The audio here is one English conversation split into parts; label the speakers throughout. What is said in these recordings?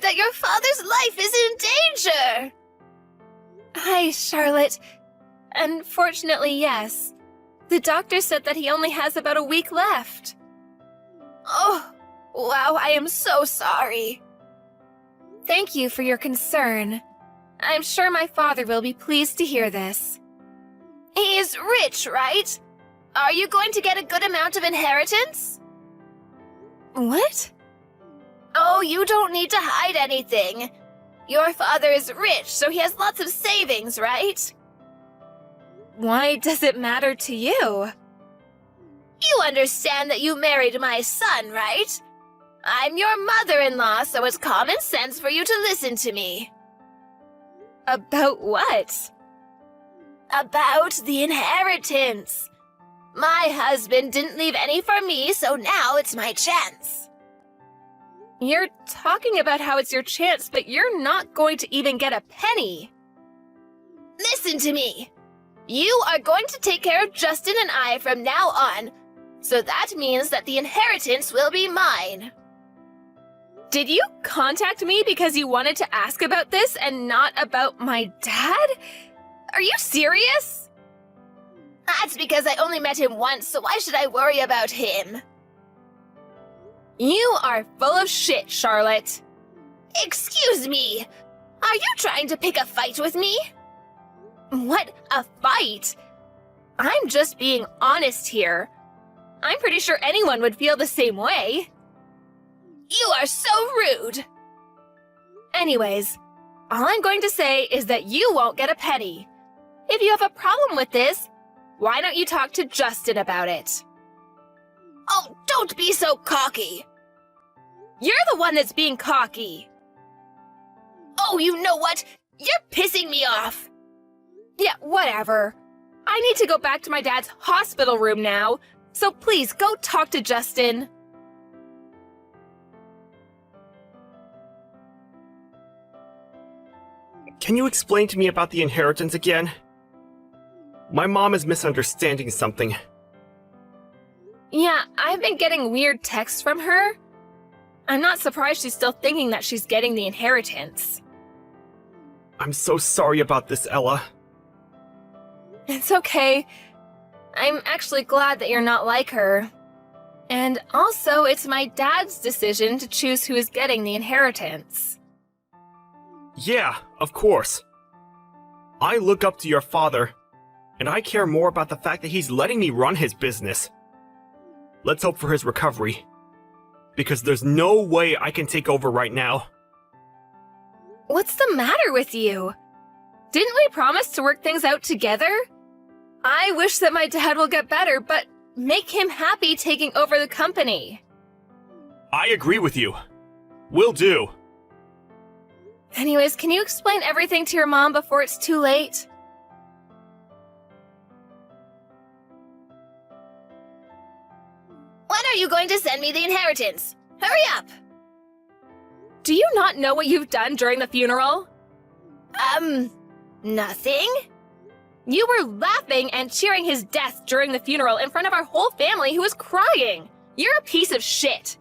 Speaker 1: that your father's life is in danger!
Speaker 2: Hi, Charlotte. Unfortunately, yes. The doctor said that he only has about a week left.
Speaker 1: Oh, wow, I am so sorry.
Speaker 2: Thank you for your concern. I'm sure my father will be pleased to hear this.
Speaker 1: He is rich, right? Are you going to get a good amount of inheritance?
Speaker 2: What?
Speaker 1: Oh, you don't need to hide anything. Your father is rich, so he has lots of savings, right?
Speaker 2: Why does it matter to you?
Speaker 1: You understand that you married my son, right? I'm your mother-in-law, so it's common sense for you to listen to me.
Speaker 2: About what?
Speaker 1: About the inheritance. My husband didn't leave any for me, so now it's my chance.
Speaker 2: You're talking about how it's your chance, but you're not going to even get a penny.
Speaker 1: Listen to me. You are going to take care of Justin and I from now on, so that means that the inheritance will be mine.
Speaker 2: Did you contact me because you wanted to ask about this and not about my dad? Are you serious?
Speaker 1: That's because I only met him once, so why should I worry about him?
Speaker 2: You are full of shit, Charlotte.
Speaker 1: Excuse me. Are you trying to pick a fight with me?
Speaker 2: What, a fight? I'm just being honest here. I'm pretty sure anyone would feel the same way.
Speaker 1: You are so rude.
Speaker 2: Anyways, all I'm going to say is that you won't get a penny. If you have a problem with this, why don't you talk to Justin about it?
Speaker 1: Oh, don't be so cocky.
Speaker 2: You're the one that's being cocky.
Speaker 1: Oh, you know what? You're pissing me off.
Speaker 2: Yeah, whatever. I need to go back to my dad's hospital room now, so please go talk to Justin.
Speaker 3: Can you explain to me about the inheritance again? My mom is misunderstanding something.
Speaker 2: Yeah, I've been getting weird texts from her. I'm not surprised she's still thinking that she's getting the inheritance.
Speaker 3: I'm so sorry about this, Ella.
Speaker 2: It's okay. I'm actually glad that you're not like her. And also, it's my dad's decision to choose who is getting the inheritance.
Speaker 3: Yeah, of course. I look up to your father, and I care more about the fact that he's letting me run his business. Let's hope for his recovery, because there's no way I can take over right now.
Speaker 2: What's the matter with you? Didn't we promise to work things out together? I wish that my dad will get better, but make him happy taking over the company.
Speaker 3: I agree with you. Will do.
Speaker 2: Anyways, can you explain everything to your mom before it's too late?
Speaker 1: When are you going to send me the inheritance? Hurry up!
Speaker 2: Do you not know what you've done during the funeral?
Speaker 1: Nothing?
Speaker 2: You were laughing and cheering his death during the funeral in front of our whole family who was crying. You're a piece of shit.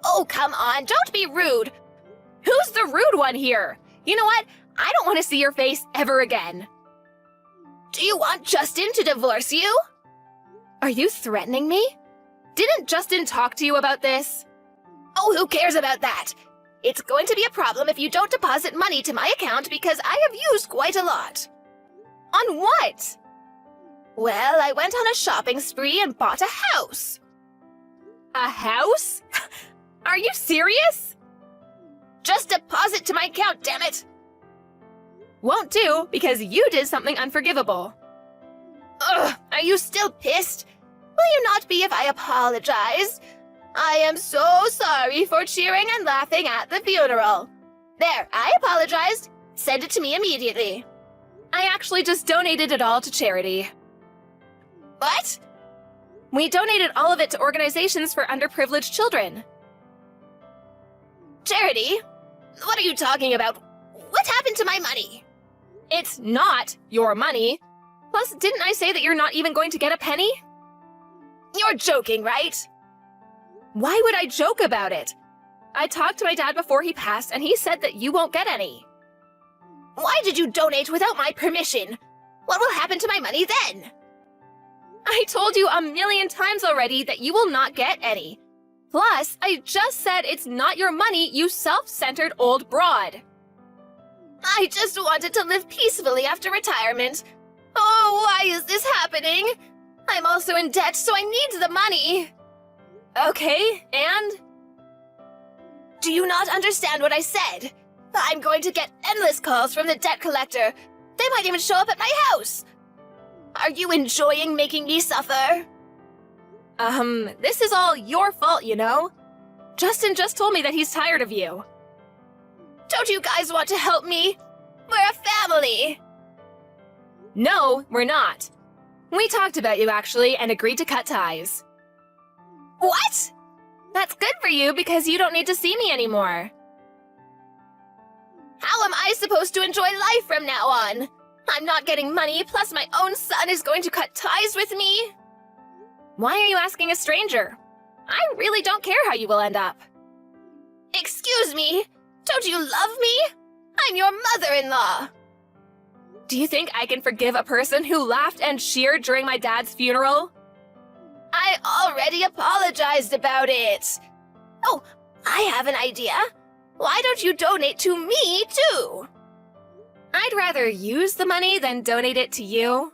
Speaker 1: Oh, come on, don't be rude.
Speaker 2: Who's the rude one here? You know what? I don't want to see your face ever again.
Speaker 1: Do you want Justin to divorce you?
Speaker 2: Are you threatening me? Didn't Justin talk to you about this?
Speaker 1: Oh, who cares about that? It's going to be a problem if you don't deposit money to my account because I have used quite a lot.
Speaker 2: On what?
Speaker 1: Well, I went on a shopping spree and bought a house.
Speaker 2: A house? Are you serious?
Speaker 1: Just deposit to my account, damn it!
Speaker 2: Won't do, because you did something unforgivable.
Speaker 1: Ugh, are you still pissed? Will you not be if I apologize? I am so sorry for cheering and laughing at the funeral. There, I apologized. Send it to me immediately.
Speaker 2: I actually just donated it all to charity.
Speaker 1: What?
Speaker 2: We donated all of it to organizations for underprivileged children.
Speaker 1: Charity? What are you talking about? What happened to my money?
Speaker 2: It's not your money. Plus, didn't I say that you're not even going to get a penny?
Speaker 1: You're joking, right?
Speaker 2: Why would I joke about it? I talked to my dad before he passed, and he said that you won't get any.
Speaker 1: Why did you donate without my permission? What will happen to my money then?
Speaker 2: I told you a million times already that you will not get any. Plus, I just said it's not your money, you self-centered old broad.
Speaker 1: I just wanted to live peacefully after retirement. Oh, why is this happening? I'm also in debt, so I need the money.
Speaker 2: Okay, and?
Speaker 1: Do you not understand what I said? I'm going to get endless calls from the debt collector. They might even show up at my house. Are you enjoying making me suffer?
Speaker 2: This is all your fault, you know? Justin just told me that he's tired of you.
Speaker 1: Don't you guys want to help me? We're a family.
Speaker 2: No, we're not. We talked about you, actually, and agreed to cut ties.
Speaker 1: What?
Speaker 2: That's good for you because you don't need to see me anymore.
Speaker 1: How am I supposed to enjoy life from now on? I'm not getting money, plus my own son is going to cut ties with me.
Speaker 2: Why are you asking a stranger? I really don't care how you will end up.
Speaker 1: Excuse me, don't you love me? I'm your mother-in-law.
Speaker 2: Do you think I can forgive a person who laughed and cheered during my dad's funeral?
Speaker 1: I already apologized about it. Oh, I have an idea. Why don't you donate to me, too?
Speaker 2: I'd rather use the money than donate it to you.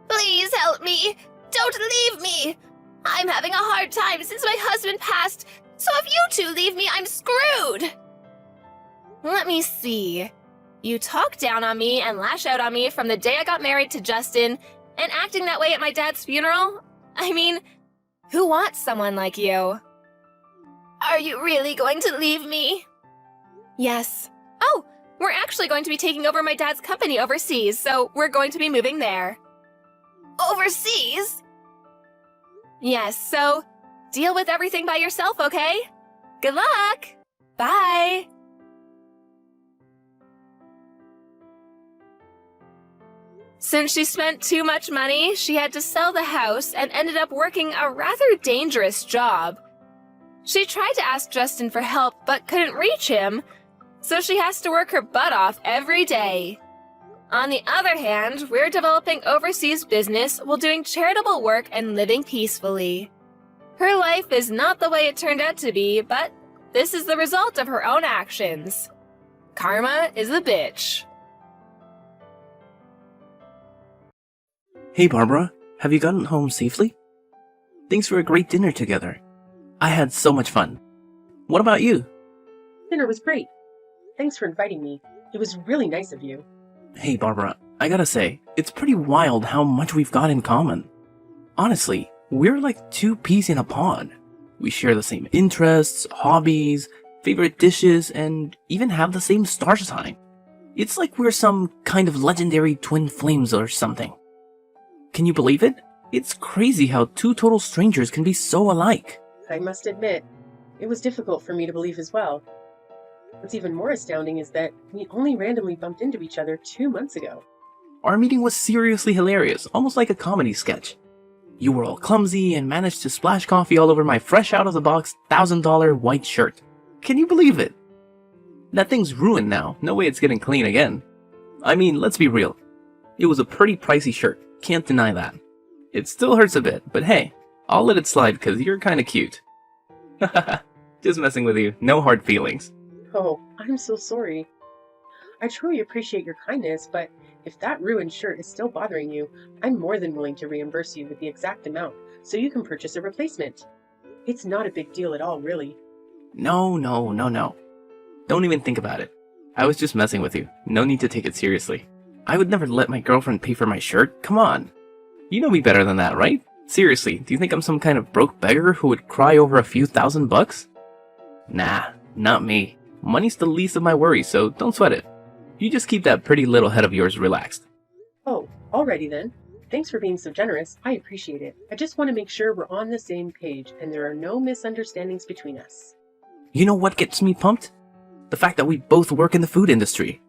Speaker 1: Please help me. Don't leave me. I'm having a hard time since my husband passed, so if you two leave me, I'm screwed.
Speaker 2: Let me see. You talk down on me and lash out on me from the day I got married to Justin, and acting that way at my dad's funeral? I mean, who wants someone like you?
Speaker 1: Are you really going to leave me?
Speaker 2: Yes. Oh, we're actually going to be taking over my dad's company overseas, so we're going to be moving there.
Speaker 1: Overseas?
Speaker 2: Yes, so deal with everything by yourself, okay? Good luck! Bye! Since she spent too much money, she had to sell the house and ended up working a rather dangerous job. She tried to ask Justin for help but couldn't reach him, so she has to work her butt off every day. On the other hand, we're developing overseas business while doing charitable work and living peacefully. Her life is not the way it turned out to be, but this is the result of her own actions. Karma is a bitch.
Speaker 4: Hey Barbara, have you gotten home safely? Thanks for a great dinner together. I had so much fun. What about you?
Speaker 5: Dinner was great. Thanks for inviting me. It was really nice of you.
Speaker 4: Hey Barbara, I gotta say, it's pretty wild how much we've got in common. Honestly, we're like two peas in a pod. We share the same interests, hobbies, favorite dishes, and even have the same star sign. It's like we're some kind of legendary twin flames or something. Can you believe it? It's crazy how two total strangers can be so alike.
Speaker 5: I must admit, it was difficult for me to believe as well. What's even more astounding is that we only randomly bumped into each other 2 months ago.
Speaker 4: Our meeting was seriously hilarious, almost like a comedy sketch. You were all clumsy and managed to splash coffee all over my fresh out of the box $1,000 white shirt. Can you believe it? That thing's ruined now, no way it's getting clean again. I mean, let's be real. It was a pretty pricey shirt, can't deny that. It still hurts a bit, but hey, I'll let it slide cause you're kinda cute. Just messing with you, no hard feelings.
Speaker 5: Oh, I'm so sorry. I truly appreciate your kindness, but if that ruined shirt is still bothering you, I'm more than willing to reimburse you with the exact amount so you can purchase a replacement. It's not a big deal at all, really.
Speaker 4: No. Don't even think about it. I was just messing with you. No need to take it seriously. I would never let my girlfriend pay for my shirt. Come on. You know me better than that, right? Seriously, do you think I'm some kind of broke beggar who would cry over a few $1,000? Nah, not me. Money's the least of my worries, so don't sweat it. You just keep that pretty little head of yours relaxed.
Speaker 5: Oh, alrighty then. Thanks for being so generous. I appreciate it. I just want to make sure we're on the same page and there are no misunderstandings between us.
Speaker 4: You know what gets me pumped? The fact that we both work in the food industry.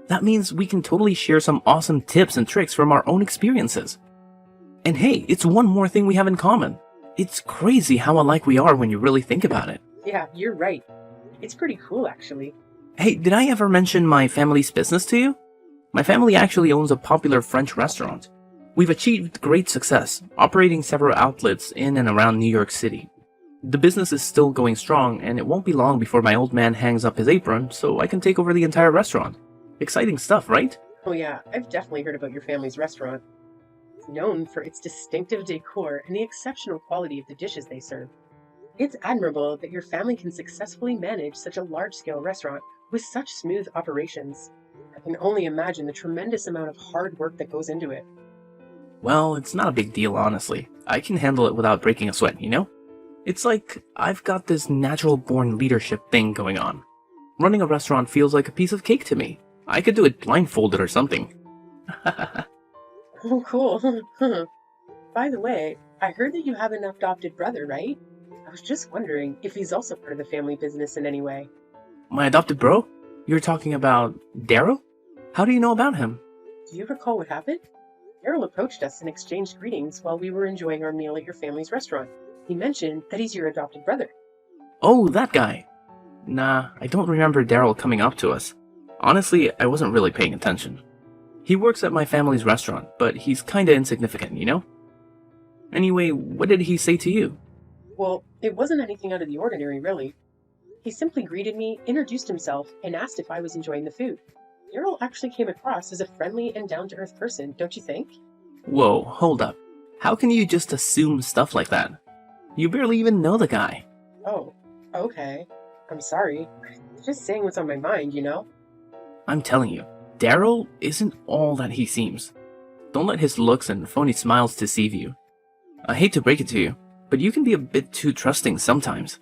Speaker 4: That means we can totally share some awesome tips and tricks from our own experiences. And hey, it's one more thing we have in common. It's crazy how alike we are when you really think about it.
Speaker 5: Yeah, you're right. It's pretty cool, actually.
Speaker 4: Hey, did I ever mention my family's business to you? My family actually owns a popular French restaurant. We've achieved great success, operating several outlets in and around New York City. The business is still going strong, and it won't be long before my old man hangs up his apron so I can take over the entire restaurant. Exciting stuff, right?
Speaker 5: Oh yeah, I've definitely heard about your family's restaurant. It's known for its distinctive decor and the exceptional quality of the dishes they serve. It's admirable that your family can successfully manage such a large-scale restaurant with such smooth operations. I can only imagine the tremendous amount of hard work that goes into it.
Speaker 4: Well, it's not a big deal, honestly. I can handle it without breaking a sweat, you know? It's like I've got this natural-born leadership thing going on. Running a restaurant feels like a piece of cake to me. I could do it blindfolded or something.
Speaker 5: Oh, cool. By the way, I heard that you have an adopted brother, right? I was just wondering if he's also part of the family business in any way.
Speaker 4: My adopted bro? You're talking about Daryl? How do you know about him?
Speaker 5: Do you recall what happened? Daryl approached us and exchanged greetings while we were enjoying our meal at your family's restaurant. He mentioned that he's your adopted brother.
Speaker 4: Oh, that guy. Nah, I don't remember Daryl coming up to us. Honestly, I wasn't really paying attention. He works at my family's restaurant, but he's kinda insignificant, you know? Anyway, what did he say to you?
Speaker 5: Well, it wasn't anything out of the ordinary, really. He simply greeted me, introduced himself, and asked if I was enjoying the food. Daryl actually came across as a friendly and down-to-earth person, don't you think?
Speaker 4: Whoa, hold up. How can you just assume stuff like that? You barely even know the guy.
Speaker 5: Oh, okay. I'm sorry. Just saying what's on my mind, you know?
Speaker 4: I'm telling you, Daryl isn't all that he seems. Don't let his looks and phony smiles deceive you. I hate to break it to you, but you can be a bit too trusting sometimes.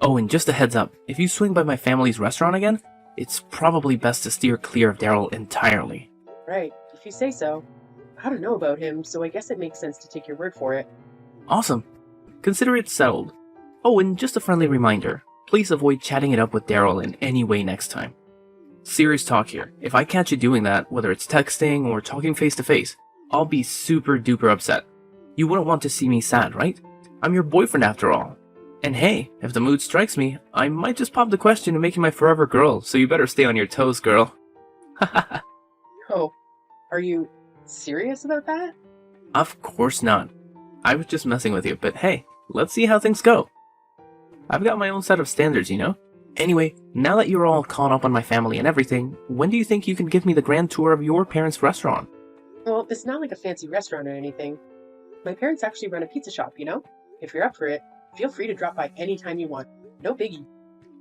Speaker 4: Oh, and just a heads up, if you swing by my family's restaurant again, it's probably best to steer clear of Daryl entirely.
Speaker 5: Right, if you say so. I don't know about him, so I guess it makes sense to take your word for it.
Speaker 4: Awesome. Consider it settled. Oh, and just a friendly reminder, please avoid chatting it up with Daryl in any way next time. Serious talk here. If I catch you doing that, whether it's texting or talking face to face, I'll be super duper upset. You wouldn't want to see me sad, right? I'm your boyfriend after all. And hey, if the mood strikes me, I might just pop the question to make you my forever girl, so you better stay on your toes, girl.
Speaker 5: Oh, are you serious about that?
Speaker 4: Of course not. I was just messing with you, but hey, let's see how things go. I've got my own set of standards, you know? Anyway, now that you're all caught up on my family and everything, when do you think you can give me the grand tour of your parents' restaurant?
Speaker 5: Well, it's not like a fancy restaurant or anything. My parents actually run a pizza shop, you know? If you're up for it, feel free to drop by anytime you want. No biggie.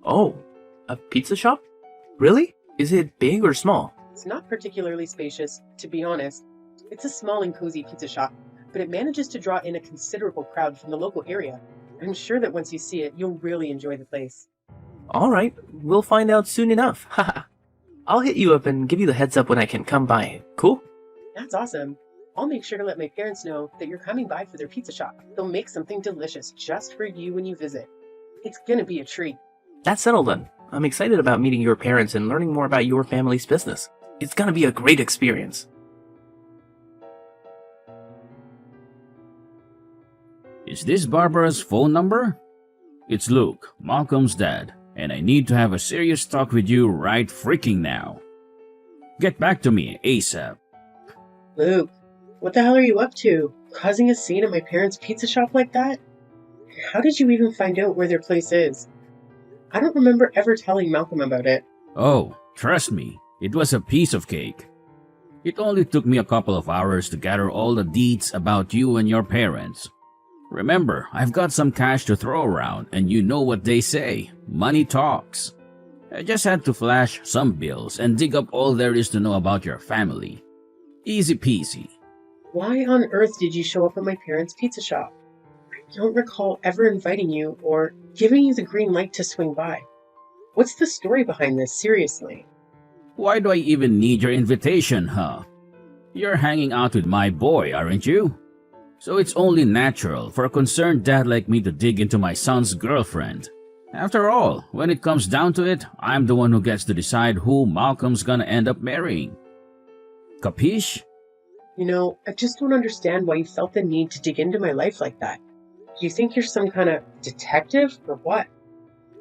Speaker 4: Oh, a pizza shop? Really? Is it big or small?
Speaker 5: It's not particularly spacious, to be honest. It's a small and cozy pizza shop, but it manages to draw in a considerable crowd from the local area. I'm sure that once you see it, you'll really enjoy the place.
Speaker 4: Alright, we'll find out soon enough. Haha. I'll hit you up and give you the heads up when I can come by. Cool?
Speaker 5: That's awesome. I'll make sure to let my parents know that you're coming by for their pizza shop. They'll make something delicious just for you when you visit. It's gonna be a treat.
Speaker 4: That's settled then. I'm excited about meeting your parents and learning more about your family's business. It's gonna be a great experience.
Speaker 6: Is this Barbara's phone number? It's Luke, Malcolm's dad, and I need to have a serious talk with you right freaking now. Get back to me ASAP.
Speaker 5: Luke, what the hell are you up to? Causing a scene at my parents' pizza shop like that? How did you even find out where their place is? I don't remember ever telling Malcolm about it.
Speaker 6: Oh, trust me, it was a piece of cake. It only took me a couple of hours to gather all the deets about you and your parents. Remember, I've got some cash to throw around, and you know what they say, money talks. I just had to flash some bills and dig up all there is to know about your family. Easy peasy.
Speaker 5: Why on earth did you show up at my parents' pizza shop? I don't recall ever inviting you or giving you the green light to swing by. What's the story behind this, seriously?
Speaker 6: Why do I even need your invitation, huh? You're hanging out with my boy, aren't you? So it's only natural for a concerned dad like me to dig into my son's girlfriend. After all, when it comes down to it, I'm the one who gets to decide who Malcolm's gonna end up marrying. Capiche?
Speaker 5: You know, I just don't understand why you felt the need to dig into my life like that. Do you think you're some kind of detective or what?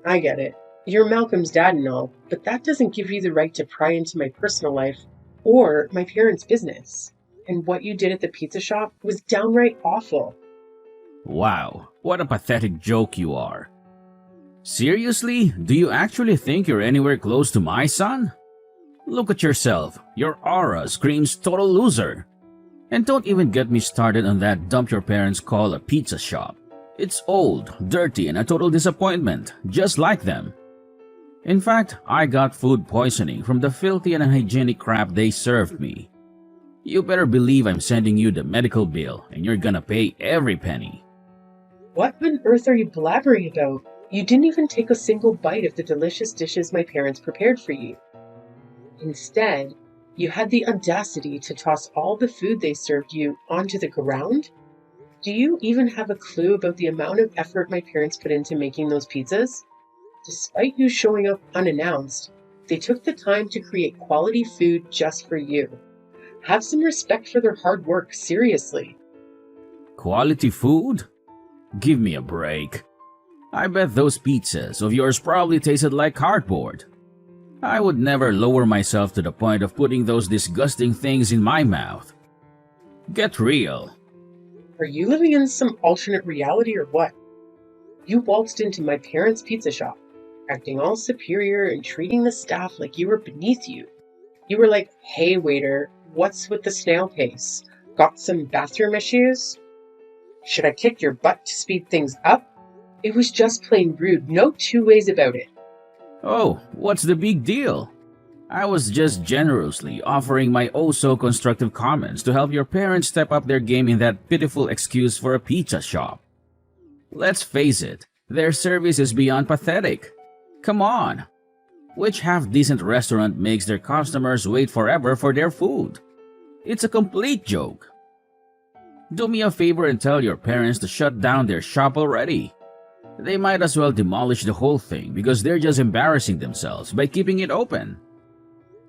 Speaker 5: I get it. You're Malcolm's dad and all, but that doesn't give you the right to pry into my personal life or my parents' business. And what you did at the pizza shop was downright awful.
Speaker 6: Wow, what a pathetic joke you are. Seriously? Do you actually think you're anywhere close to my son? Look at yourself. Your aura screams total loser. And don't even get me started on that dump your parents call a pizza shop. It's old, dirty, and a total disappointment, just like them. In fact, I got food poisoning from the filthy and unhygienic crap they served me. You better believe I'm sending you the medical bill, and you're gonna pay every penny.
Speaker 5: What on earth are you blabbering about? You didn't even take a single bite of the delicious dishes my parents prepared for you. Instead, you had the audacity to toss all the food they served you onto the ground? Do you even have a clue about the amount of effort my parents put into making those pizzas? Despite you showing up unannounced, they took the time to create quality food just for you. Have some respect for their hard work, seriously.
Speaker 6: Quality food? Give me a break. I bet those pizzas of yours probably tasted like cardboard. I would never lower myself to the point of putting those disgusting things in my mouth. Get real.
Speaker 5: Are you living in some alternate reality or what? You waltzed into my parents' pizza shop, acting all superior and treating the staff like you were beneath you. You were like, "Hey waiter, what's with the snail pace? Got some bathroom issues? Should I kick your butt to speed things up?" It was just plain rude, no two ways about it.
Speaker 6: Oh, what's the big deal? I was just generously offering my oh-so-constructive comments to help your parents step up their game in that pitiful excuse for a pizza shop. Let's face it, their service is beyond pathetic. Come on. Which half-decent restaurant makes their customers wait forever for their food? It's a complete joke. Do me a favor and tell your parents to shut down their shop already. They might as well demolish the whole thing because they're just embarrassing themselves by keeping it open.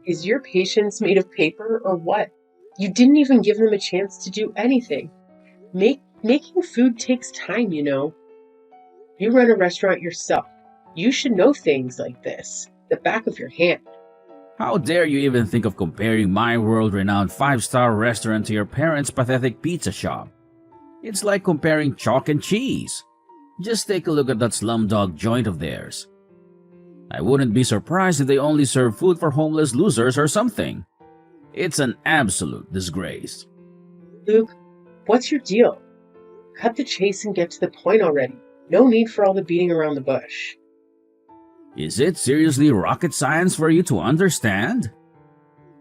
Speaker 5: Is your patience made of paper or what? You didn't even give them a chance to do anything. Making food takes time, you know. You run a restaurant yourself. You should know things like this, the back of your hand.
Speaker 6: How dare you even think of comparing my world-renowned 5-star restaurant to your parents' pathetic pizza shop? It's like comparing chalk and cheese. Just take a look at that slumdog joint of theirs. I wouldn't be surprised if they only serve food for homeless losers or something. It's an absolute disgrace.
Speaker 5: Luke, what's your deal? Cut the chase and get to the point already. No need for all the beating around the bush.
Speaker 6: Is it seriously rocket science for you to understand?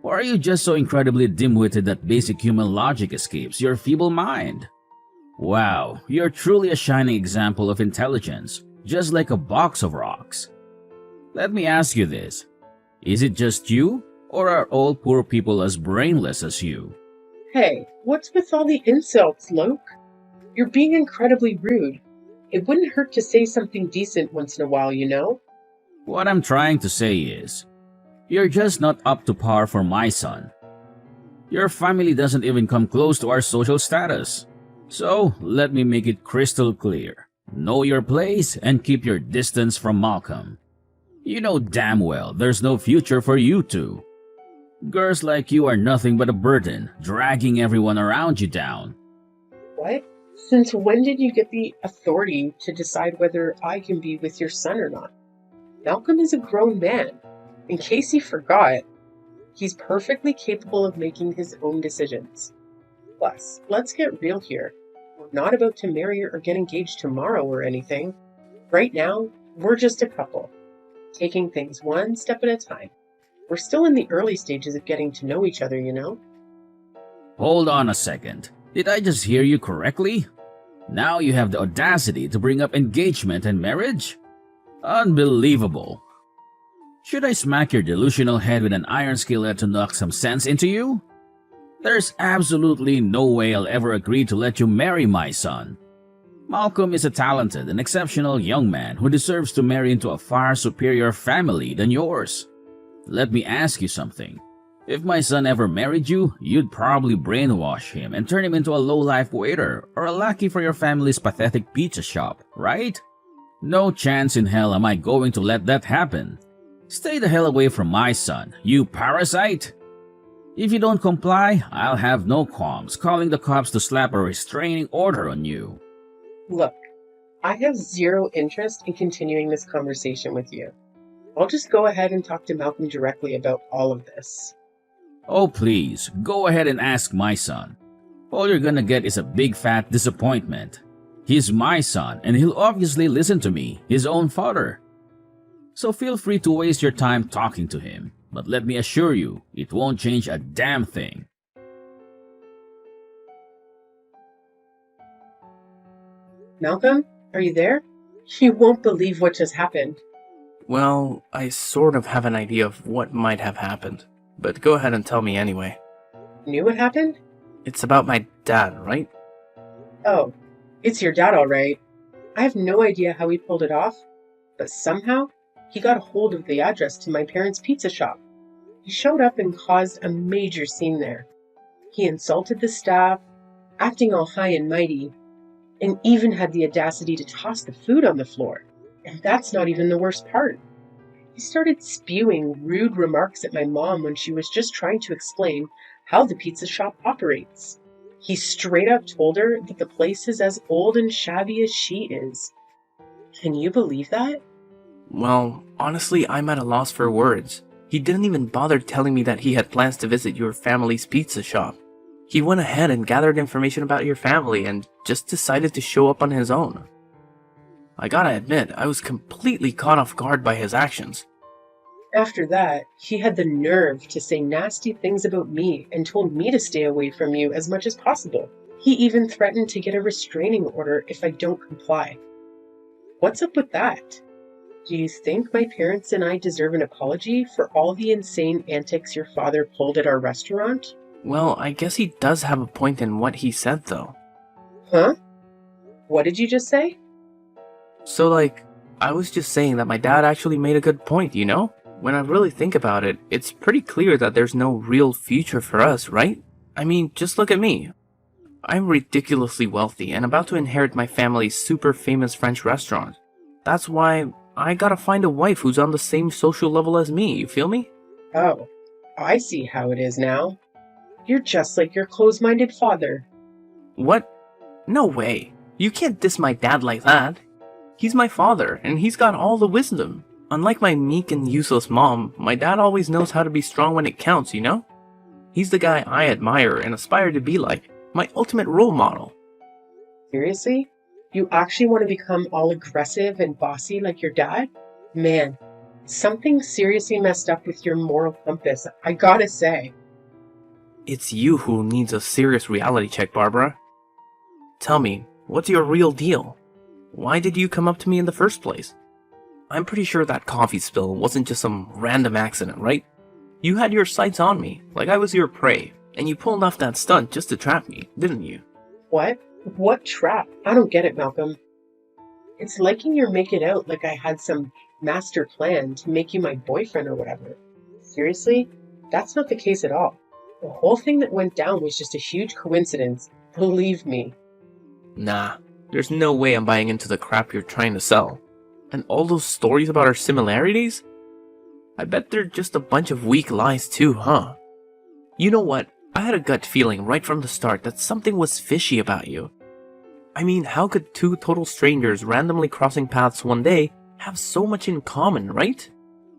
Speaker 6: Or are you just so incredibly dim-witted that basic human logic escapes your feeble mind? Wow, you're truly a shining example of intelligence, just like a box of rocks. Let me ask you this. Is it just you, or are all poor people as brainless as you?
Speaker 5: Hey, what's with all the insults, Luke? You're being incredibly rude. It wouldn't hurt to say something decent once in a while, you know?
Speaker 6: What I'm trying to say is, you're just not up to par for my son. Your family doesn't even come close to our social status. So, let me make it crystal clear. Know your place and keep your distance from Malcolm. You know damn well there's no future for you two. Girls like you are nothing but a burden, dragging everyone around you down.
Speaker 5: What? Since when did you get the authority to decide whether I can be with your son or not? Malcolm is a grown man. In case you forgot, he's perfectly capable of making his own decisions. Plus, let's get real here. We're not about to marry or get engaged tomorrow or anything. Right now, we're just a couple, taking things one step at a time. We're still in the early stages of getting to know each other, you know?
Speaker 6: Hold on a second. Did I just hear you correctly? Now you have the audacity to bring up engagement and marriage? Unbelievable. Should I smack your delusional head with an iron skillet to knock some sense into you? There's absolutely no way I'll ever agree to let you marry my son. Malcolm is a talented and exceptional young man who deserves to marry into a far superior family than yours. Let me ask you something. If my son ever married you, you'd probably brainwash him and turn him into a low-life waiter or a lackey for your family's pathetic pizza shop, right? No chance in hell am I going to let that happen. Stay the hell away from my son, you parasite! If you don't comply, I'll have no qualms calling the cops to slap a restraining order on you.
Speaker 5: Look, I have zero interest in continuing this conversation with you. I'll just go ahead and talk to Malcolm directly about all of this.
Speaker 6: Oh please, go ahead and ask my son. All you're gonna get is a big fat disappointment. He's my son, and he'll obviously listen to me, his own father. So feel free to waste your time talking to him, but let me assure you, it won't change a damn thing.
Speaker 5: Malcolm, are you there? You won't believe what just happened.
Speaker 4: Well, I sort of have an idea of what might have happened, but go ahead and tell me anyway.
Speaker 5: Knew what happened?
Speaker 4: It's about my dad, right?
Speaker 5: Oh, it's your dad, all right. I have no idea how he pulled it off, but somehow he got a hold of the address to my parents' pizza shop. He showed up and caused a major scene there. He insulted the staff, acting all high and mighty, and even had the audacity to toss the food on the floor. And that's not even the worst part. He started spewing rude remarks at my mom when she was just trying to explain how the pizza shop operates. He straight up told her that the place is as old and shabby as she is. Can you believe that?
Speaker 4: Well, honestly, I'm at a loss for words. He didn't even bother telling me that he had plans to visit your family's pizza shop. He went ahead and gathered information about your family and just decided to show up on his own. I gotta admit, I was completely caught off guard by his actions.
Speaker 5: After that, he had the nerve to say nasty things about me and told me to stay away from you as much as possible. He even threatened to get a restraining order if I don't comply. What's up with that? Do you think my parents and I deserve an apology for all the insane antics your father pulled at our restaurant?
Speaker 4: Well, I guess he does have a point in what he said, though.
Speaker 5: Huh? What did you just say?
Speaker 4: So, I was just saying that my dad actually made a good point, you know? When I really think about it, it's pretty clear that there's no real future for us, right? I mean, just look at me. I'm ridiculously wealthy and about to inherit my family's super famous French restaurant. That's why I gotta find a wife who's on the same social level as me, you feel me?
Speaker 5: Oh, I see how it is now. You're just like your close-minded father.
Speaker 4: What? No way. You can't diss my dad like that. He's my father, and he's got all the wisdom. Unlike my meek and useless mom, my dad always knows how to be strong when it counts, you know? He's the guy I admire and aspire to be like, my ultimate role model.
Speaker 5: Seriously? You actually want to become all aggressive and bossy like your dad? Man, something seriously messed up with your moral compass, I gotta say.
Speaker 4: It's you who needs a serious reality check, Barbara. Tell me, what's your real deal? Why did you come up to me in the first place? I'm pretty sure that coffee spill wasn't just some random accident, right? You had your sights on me, like I was your prey, and you pulled off that stunt just to trap me, didn't you?
Speaker 5: What? What trap? I don't get it, Malcolm. It's liking you make it out like I had some master plan to make you my boyfriend or whatever. Seriously? That's not the case at all. The whole thing that went down was just a huge coincidence. Believe me.
Speaker 4: Nah, there's no way I'm buying into the crap you're trying to sell. And all those stories about our similarities? I bet they're just a bunch of weak lies too, huh? You know what? I had a gut feeling right from the start that something was fishy about you. I mean, how could two total strangers randomly crossing paths one day have so much in common, right?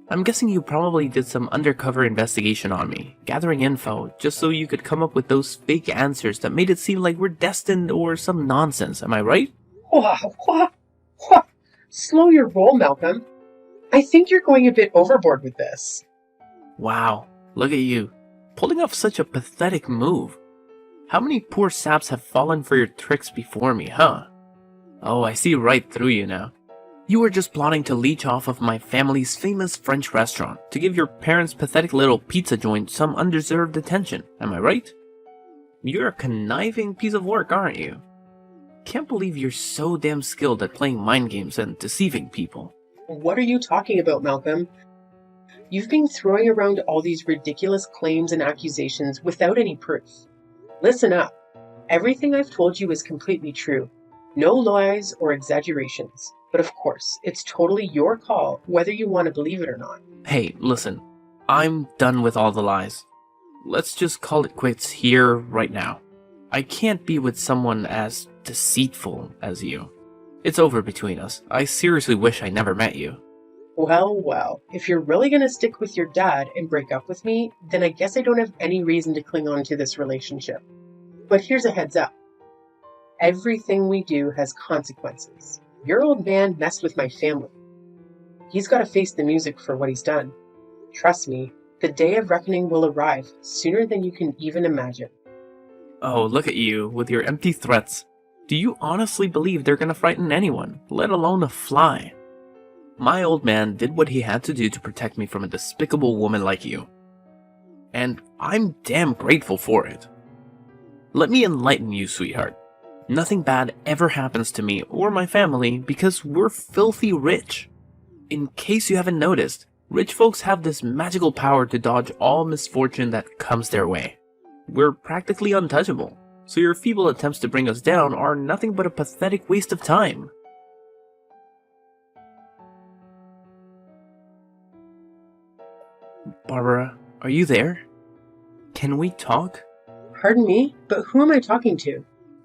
Speaker 4: I'm guessing you probably did some undercover investigation on me, gathering info, just so you could come up with those fake answers that made it seem like we're destined or some nonsense, am I right?
Speaker 5: What? Slow your roll, Malcolm. I think you're going a bit overboard with this.
Speaker 4: Wow, look at you, pulling off such a pathetic move. How many poor saps have fallen for your tricks before me, huh? Oh, I see right through you now. You were just plotting to leech off of my family's famous French restaurant to give your parents' pathetic little pizza joint some undeserved attention, am I right? You're a conniving piece of work, aren't you? Can't believe you're so damn skilled at playing mind games and deceiving people.
Speaker 5: What are you talking about, Malcolm? You've been throwing around all these ridiculous claims and accusations without any proof. Listen up. Everything I've told you is completely true. No lies or exaggerations. But of course, it's totally your call whether you want to believe it or not.
Speaker 4: Hey, listen. I'm done with all the lies. Let's just call it quits here, right now. I can't be with someone as deceitful as you. It's over between us. I seriously wish I never met you.
Speaker 5: Well, if you're really going to stick with your dad and break up with me, then I guess I don't have any reason to cling on to this relationship. But here's a heads up. Everything we do has consequences. Your old man messed with my family. He's got to face the music for what he's done. Trust me, the day of reckoning will arrive sooner than you can even imagine.
Speaker 4: Oh, look at you, with your empty threats. Do you honestly believe they're gonna frighten anyone, let alone a fly? My old man did what he had to do to protect me from a despicable woman like you. And I'm damn grateful for it. Let me enlighten you, sweetheart. Nothing bad ever happens to me or my family because we're filthy rich. In case you haven't noticed, rich folks have this magical power to dodge all misfortune that comes their way. We're practically untouchable, so your feeble attempts to bring us down are nothing but a pathetic waste of time. Barbara, are you there? Can we talk?
Speaker 5: Pardon me, but who am I talking to?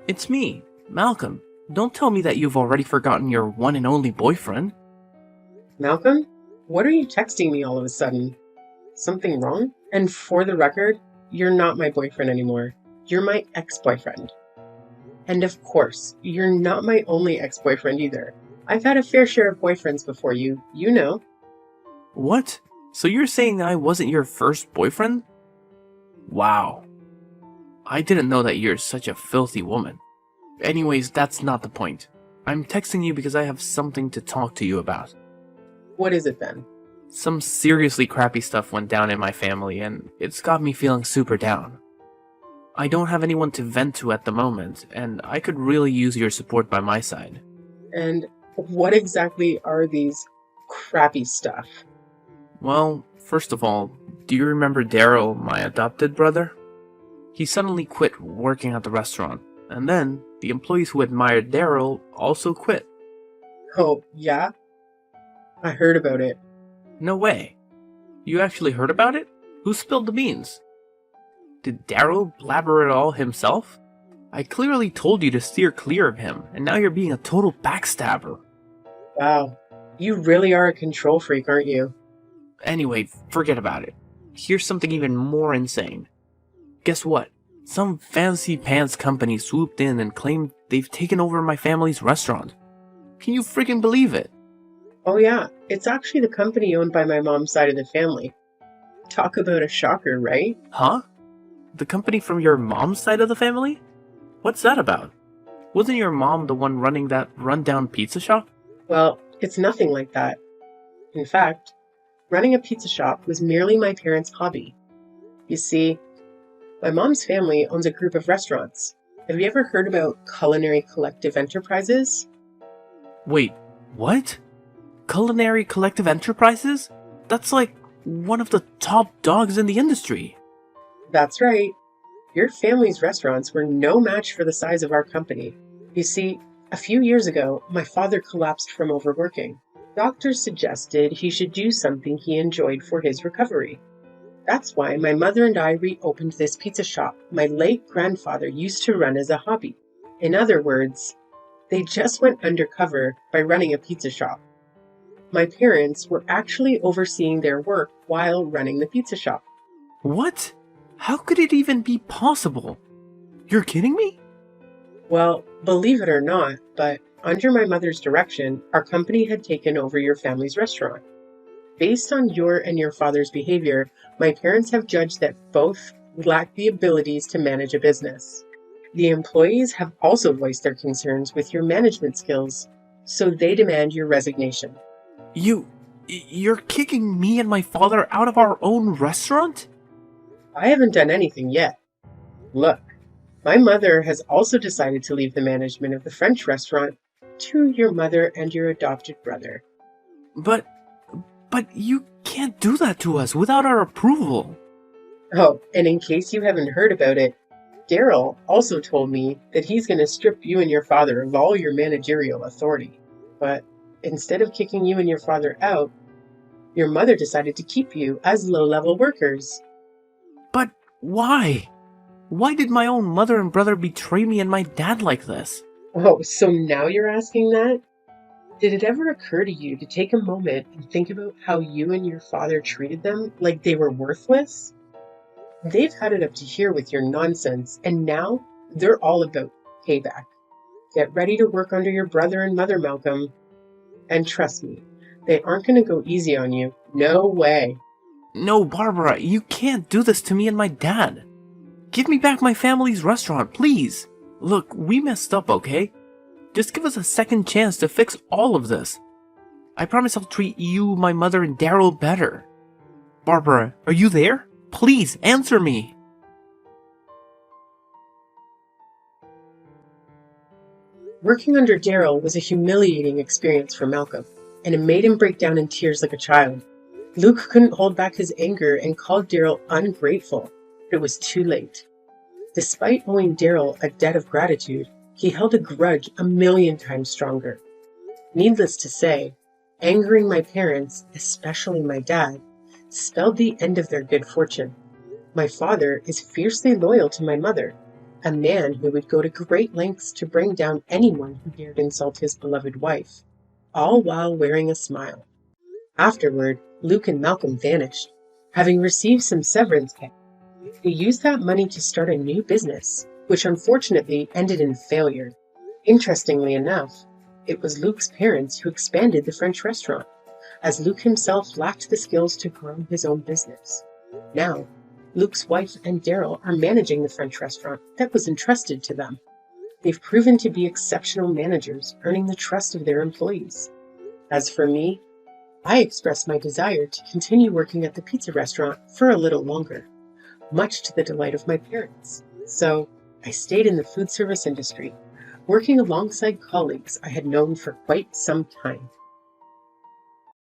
Speaker 4: It's me, Malcolm. Don't tell me that you've already forgotten your one and only boyfriend.
Speaker 5: Malcolm? What are you texting me all of a sudden? Something wrong? And for the record, you're not my boyfriend anymore. You're my ex-boyfriend. And of course, you're not my only ex-boyfriend either. I've had a fair share of boyfriends before you, you know.
Speaker 4: What? So you're saying I wasn't your first boyfriend? Wow. I didn't know that you're such a filthy woman. Anyways, that's not the point. I'm texting you because I have something to talk to you about.
Speaker 5: What is it then?
Speaker 4: Some seriously crappy stuff went down in my family, and it's got me feeling super down. I don't have anyone to vent to at the moment, and I could really use your support by my side.
Speaker 5: And what exactly are these crappy stuff?
Speaker 4: Well, first of all, do you remember Daryl, my adopted brother? He suddenly quit working at the restaurant, and then the employees who admired Daryl also quit.
Speaker 5: Oh, yeah? I heard about it.
Speaker 4: No way. You actually heard about it? Who spilled the beans? Did Daryl blabber it all himself? I clearly told you to steer clear of him, and now you're being a total backstabber.
Speaker 5: Wow. You really are a control freak, aren't you?
Speaker 4: Anyway, forget about it. Here's something even more insane. Guess what? Some fancy pants company swooped in and claimed they've taken over my family's restaurant. Can you freaking believe it?
Speaker 5: Oh yeah, it's actually the company owned by my mom's side of the family. Talk about a shocker, right?
Speaker 4: Huh? The company from your mom's side of the family? What's that about? Wasn't your mom the one running that rundown pizza shop?
Speaker 5: Well, it's nothing like that. In fact, running a pizza shop was merely my parents' hobby. You see, my mom's family owns a group of restaurants. Have you ever heard about Culinary Collective Enterprises?
Speaker 4: Wait, what? Culinary Collective Enterprises? That's like one of the top dogs in the industry.
Speaker 5: That's right. Your family's restaurants were no match for the size of our company. You see, a few years ago, my father collapsed from overworking. Doctors suggested he should do something he enjoyed for his recovery. That's why my mother and I reopened this pizza shop my late grandfather used to run as a hobby. In other words, they just went undercover by running a pizza shop. My parents were actually overseeing their work while running the pizza shop.
Speaker 4: What? How could it even be possible? You're kidding me?
Speaker 5: Well, believe it or not, but under my mother's direction, our company had taken over your family's restaurant. Based on your and your father's behavior, my parents have judged that both lack the abilities to manage a business. The employees have also voiced their concerns with your management skills, so they demand your resignation.
Speaker 4: You're kicking me and my father out of our own restaurant?
Speaker 5: I haven't done anything yet. Look, my mother has also decided to leave the management of the French restaurant to your mother and your adopted brother.
Speaker 4: But you can't do that to us without our approval.
Speaker 5: Oh, and in case you haven't heard about it, Daryl also told me that he's going to strip you and your father of all your managerial authority. But Instead of kicking you and your father out, your mother decided to keep you as low-level workers.
Speaker 4: But why? Why did my own mother and brother betray me and my dad like this?
Speaker 5: Oh, so now you're asking that? Did it ever occur to you to take a moment and think about how you and your father treated them like they were worthless? They've had it up to here with your nonsense, and now they're all about payback. Get ready to work under your brother and mother, Malcolm. And trust me, they aren't going to go easy on you. No way.
Speaker 4: No, Barbara, you can't do this to me and my dad. Give me back my family's restaurant, please. Look, we messed up, okay? Just give us a second chance to fix all of this. I promise I'll treat you, my mother, and Daryl better. Barbara, are you there? Please, answer me.
Speaker 5: Working under Daryl was a humiliating experience for Malcolm, and it made him break down in tears like a child. Luke couldn't hold back his anger and called Daryl ungrateful. It was too late. Despite owing Daryl a debt of gratitude, he held a grudge 1,000,000 times stronger. Needless to say, angering my parents, especially my dad, spelled the end of their good fortune. My father is fiercely loyal to my mother, a man who would go to great lengths to bring down anyone who dared insult his beloved wife, all while wearing a smile. Afterward, Luke and Malcolm vanished, having received some severance pay. They used that money to start a new business, which unfortunately ended in failure. Interestingly enough, it was Luke's parents who expanded the French restaurant, as Luke himself lacked the skills to grow his own business. Now, Luke's wife and Daryl are managing the French restaurant that was entrusted to them. They've proven to be exceptional managers, earning the trust of their employees. As for me, I expressed my desire to continue working at the pizza restaurant for a little longer, much to the delight of my parents. So, I stayed in the food service industry, working alongside colleagues I had known for quite some time.